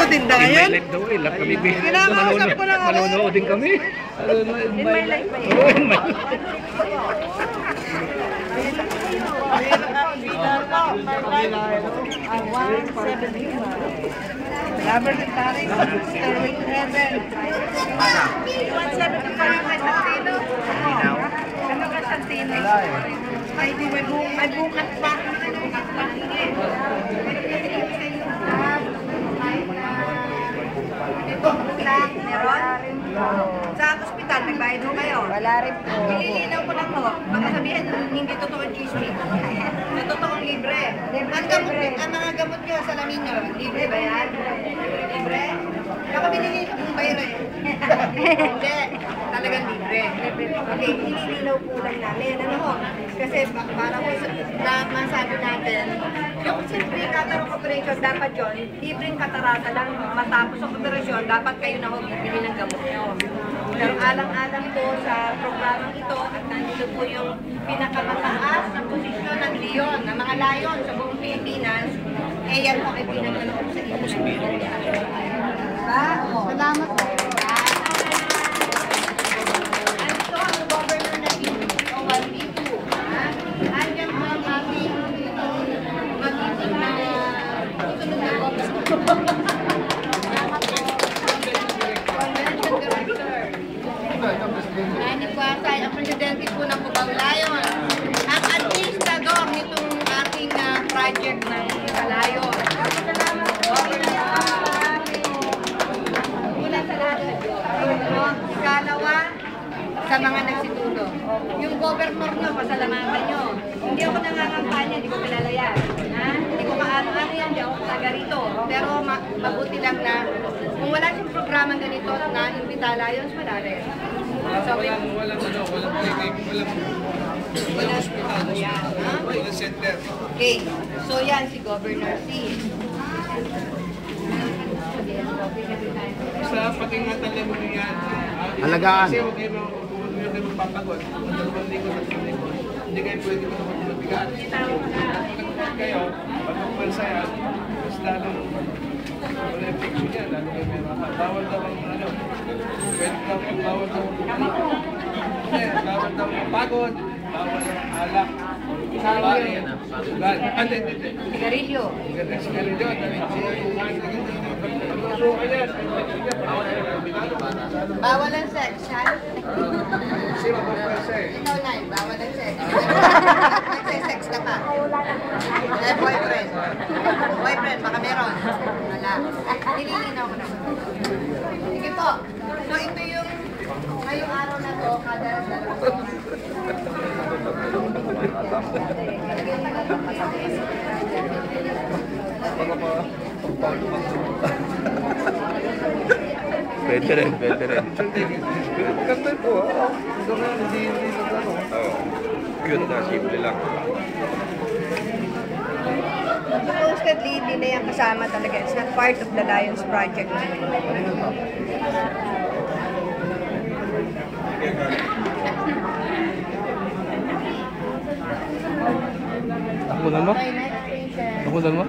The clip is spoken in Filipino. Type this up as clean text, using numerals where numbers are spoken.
nagtitinda ngayon? In my life daw eh. Lahat kami Kinakausap ko lang ako. manonood din kami. In my life pa yun. Oo, in my life. Lover ng taray. Stairway to Heaven. 175 kay Santino. Ano ka Santino? Ay, di may bukat pa. Meron? Sa ospital, may bayad mo kayo? Wala rin po. Ililinaw ko lang po. Baka sabihin, hindi totoo ang chismis. Sa totoong libre. Ang mga gamot nyo sa lamin nyo, libre ba yan? Libre? Baka binili mong bayro eh. Hindi. Talagang libre. Okay, ililinaw po lang namin. Ano ho? Kasi para po na masabi natin, yung simple cataracts operation, dapat yun, libreng katarata lang matapos ang operasyon, dapat kayo na ho bibili ng gamot nyo. Pero alang-alang po sa programang ito at nandito po yung pinakamataas na posisyon ng leon, ng mga lion sa buong Pilipinas, eh yan po ay pinagkaloob sa inyo. Diba? Salamat po. Ito ang governor na B2. Andiyan po ang ating magiging na susunod na governor. Nani Kuatay, ang presidente po ng Cubao Lion. Ang administrador nitong ating project ng Lion. Mula sa lahat. Ikalawa, sa mga nagsitulong. Yung governor nyo, pasalamatan nyo. Hindi ako nangangampanya, hindi ko kilala yan. Hindi ko kaano-ano yan, hindi ako taga rito. Pero mabuti lang na kung wala siyang programa ganito na Invita Lions, wala rin. So, walang hospital, walang center. Okay, so yan si Governor C. Sa pag-ingatan lang mo yan. Alagaan. Kasi huwag kayo magpapagod. Hindi kayo pwede mabigat. Pag kayo, pag-pansaya, mas lalong wala infection yan, lalo kayo may maka. Bawal daw ang ano, bawal daw ang pagod, bawal ang alak, bahay, sugal. Hindi. Sigarilyo. Sigarilyo, Bawal ang sex, ha? sino ba pa siya eh? Ikaw na, bawal ang sex. Nagse-sex ka pa. Eh, boyfriend. Boyfriend, baka meron. Wala. Nililinaw ko naman. Sige po. So, ito yung ngayong araw na to, kada Pwede rin. Maganda po, hindi nagano. Cute na, simple lang. supposedly, hindi na yan kasama talaga. It's not part of the Lions Project. Nakunan mo? Okay, next patient. Nakunan mo?